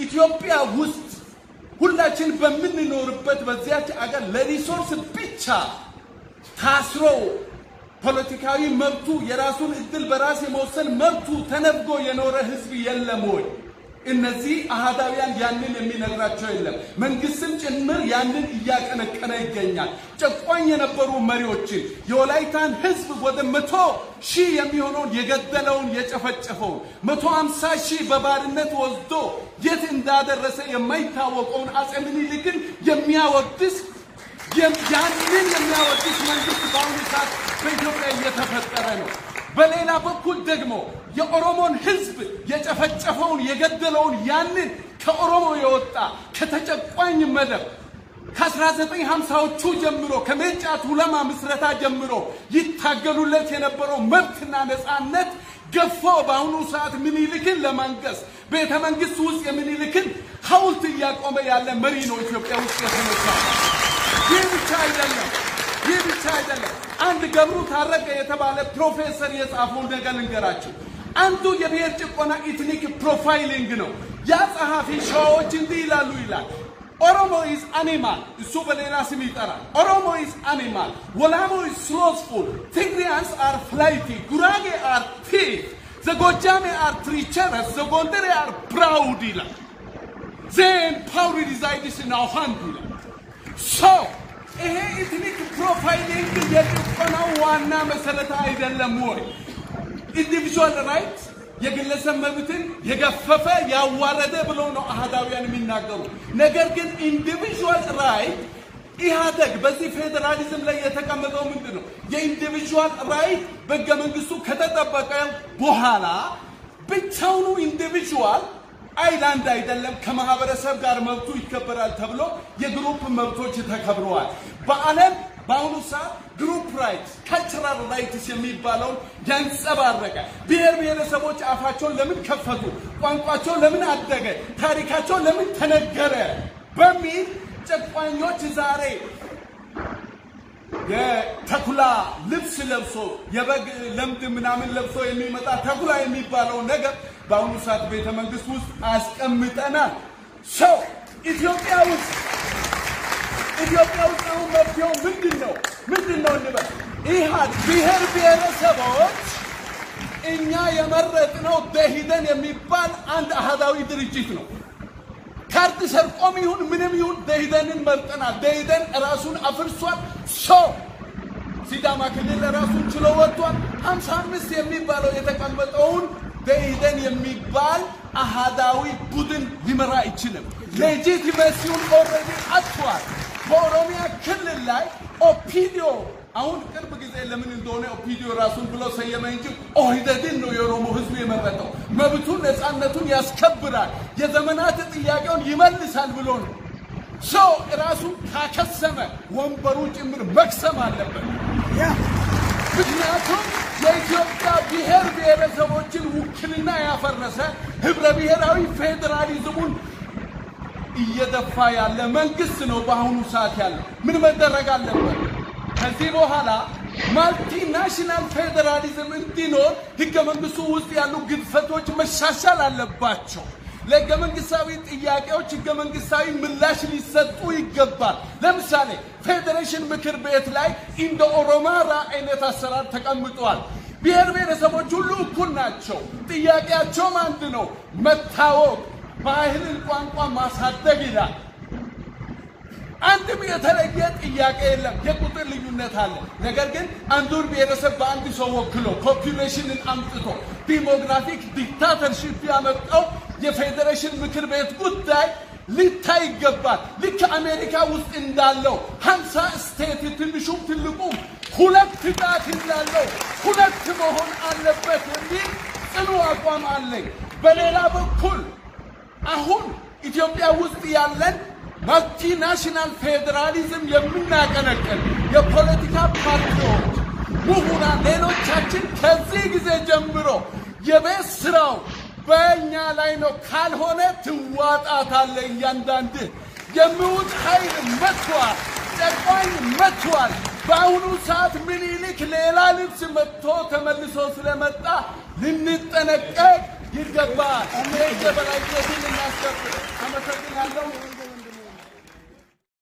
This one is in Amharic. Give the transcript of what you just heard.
ኢትዮጵያ ውስጥ ሁላችን በመንኖርበት በዚያች አገር ለሪሶርስ ብቻ ታስሮ ፖለቲካዊ መብቱ የራሱን እድል በራስ የመወሰን መብቱ ተነፍጎ የኖረ ህዝብ የለም ወይ እነዚህ አሃዳውያን ያንን የሚነግራቸው የለም መንግስትም ጭምር ያንን እያቀነቀነ ይገኛል ጨቋኝ የነበሩ መሪዎችን የወላይታን ህዝብ ወደ 100,000 የሚሆነው የገደለውን የጨፈጨፈው 150,000 በባርነት ወስዶ የት እንዳደረሰ የማይታወቀውን አጼ ምኒልክን የሚያወድስ ያንን የሚያወድስ መንግስት በአሁኑ ሰዓት በኢትዮጵያ እየተፈጠረ ነው በሌላ በኩል ደግሞ የኦሮሞን ህዝብ የጨፈጨፈውን የገደለውን ያንን ከኦሮሞ የወጣ ከተጨቋኝ መደብ ከ1950ዎቹ ጀምሮ ከሜጫ ቱለማ ምስረታ ጀምሮ ይታገሉለት የነበረው መብትና ነፃነት ገፎ በአሁኑ ሰዓት ምኒልክን ለማንገስ ቤተ መንግስት ውስጥ የምኒልክን ሐውልት እያቆመ ያለ መሪ ነው ኢትዮጵያ ውስጥ የተነሳው ይህ ብቻ አይደለም አንድ ገብሩ ታረቀ የተባለ ፕሮፌሰር የጻፈው ነገር ልንገራችሁ አንዱ የብሔር ጭቆና ኢትኒክ ፕሮፋይሊንግ ነው ያ ጸሐፊ ሸዋዎች እንዲህ ይላሉ ይላል Oromo is animal እሱ በሌላ ስም ይጠራል Oromo is animal Wolamo is slothful Tigrians are flighty Gurage are thief the Gojame are treacherous the Gondare are proud ይላል then power resides in our hand ይላል so ይሄ ኢትኒክ ፕሮፋይሊንግ የጭቆናው ዋና መሰረት አይደለም ወይ ኢንዲቪጁዋል ራይት የግለሰብ መብትን የገፈፈ ያዋረደ ብሎ ነው አሃዳውያን የሚናገሩ ነገር ግን ኢንዲቪጁዋል ራይት ኢሃደግ በዚህ ፌደራሊዝም ላይ የተቀመጠው ምንድነው የኢንዲቪጁዋል ራይት በገመንግስቱ ከተጠበቀ በኋላ ብቻውኑ ኢንዲቪጁዋል አይላንድ አይደለም ከማህበረሰብ ጋር መብቱ ይከበራል ተብሎ የግሩፕ መብቶች ተከብረዋል በአለም በአሁኑ ሰዓት ግሩፕ ራይትስ ካልቸራል ራይትስ የሚባለው ያንጸባረቀ ብሔረሰቦች አፋቸውን ለምን ከፈቱ ቋንቋቸው ለምን አደገ ታሪካቸው ለምን ተነገረ በሚል ጨቋኞች ዛሬ የተኩላ ልብስ ለብሶ የበግ ለምድ ምናምን ለብሶ የሚመጣ ተኩላ የሚባለው ነገር በአሁኑ ሰዓት ቤተ መንግስት ውስጥ አስቀምጠናል ሰው ኢትዮጵያ ውስጥ ነው መብቴው ምንድነው እንበል ኢሃድ ብሔረሰቦች እኛ የመረጥነው ደሂደን የሚባል አንድ አሃዳዊ ድርጅት ነው ካርድ ሰርቆም ይሁን ምንም ይሁን ደሂደንን መርጠናል ደሂደን ራሱን አፍርሷል ሰው ሲዳማ ክልል ራሱን ችሎ ወጥቷል 55 የሚባለው የተቀመጠውን ደሂደን የሚባል አሃዳዊ ቡድን ሊመራ ይችላል ሌጂቲሜሲውን ኦልሬዲ አጥቷል በኦሮሚያ ክልል ላይ ኦፒዲዮ አሁን ቅርብ ጊዜ ለምን እንደሆነ ኦፒዲዮ ራሱን ብሎ ሰየመ እንጂ ኦሂደድን ነው የኦሮሞ ህዝብ የመረጠው መብቱን ነፃነቱን ያስከብራል የዘመናት ጥያቄውን ይመልሳል ብሎ ነው ሰው ራሱ ካከሰመ ወንበሩን ጭምር መክሰም አለበት ምክንያቱም የኢትዮጵያ ብሔረሰቦችን ውክልና ያፈረሰ ህብረ ብሔራዊ ፌደራሊዝሙን እየደፋ ያለ መንግስት ነው በአሁኑ ሰዓት ያለው ምን መደረግ አለበት ከዚህ በኋላ ማልቲ ናሽናል ፌደራሊዝም እንዲኖር ህገ መንግስቱ ውስጥ ያሉ ግድፈቶች መሻሻል አለባቸው ለህገ መንግስታዊ ጥያቄዎች ህገ መንግስታዊ ምላሽ ሊሰጡ ይገባል ለምሳሌ ፌዴሬሽን ምክር ቤት ላይ እንደ ኦሮማራ አይነት አሰራር ተቀምጧል ብሔረሰቦች ሁሉ እኩል ናቸው ጥያቄያቸው አንድ ነው መታወቅ ባህልን ቋንቋ ማሳደግ ይላል አንድም የተለየ ጥያቄ የለም የቁጥር ልዩነት አለ ነገር ግን አንዱን ብሔረሰብ በአንድ ሰው ወክሎ ፖፑሌሽንን አምጥቶ ዲሞግራፊክ ዲክታተርሺፕ ያመጣው የፌዴሬሽን ምክር ቤት ጉዳይ ሊታይ ይገባል ልክ አሜሪካ ውስጥ እንዳለው 50 ስቴት ትንሹም ትልቁም ሁለት ጣት እንዳለው ሁለት መሆን አለበት የሚል ጽኑ አቋም አለኝ በሌላ በኩል አሁን ኢትዮጵያ ውስጥ ያለን ማልቲ ናሽናል ፌደራሊዝም የምናቀነቀን የፖለቲካ ፓርቲዎች ምሁራን ሌሎቻችን ከዚህ ጊዜ ጀምሮ የቤት ስራው በእኛ ላይ ነው ካልሆነ ትዋጣታለ እያንዳንድ የሚውጥ ኃይል መጥቷል ጨቋኝ መጥቷል በአሁኑ ሰዓት ምኒልክ ሌላ ልብስ መጥቶ ተመልሶ ስለመጣ ልንጠነቀቅ ይገባል የበላይነትን እናስከብር ነው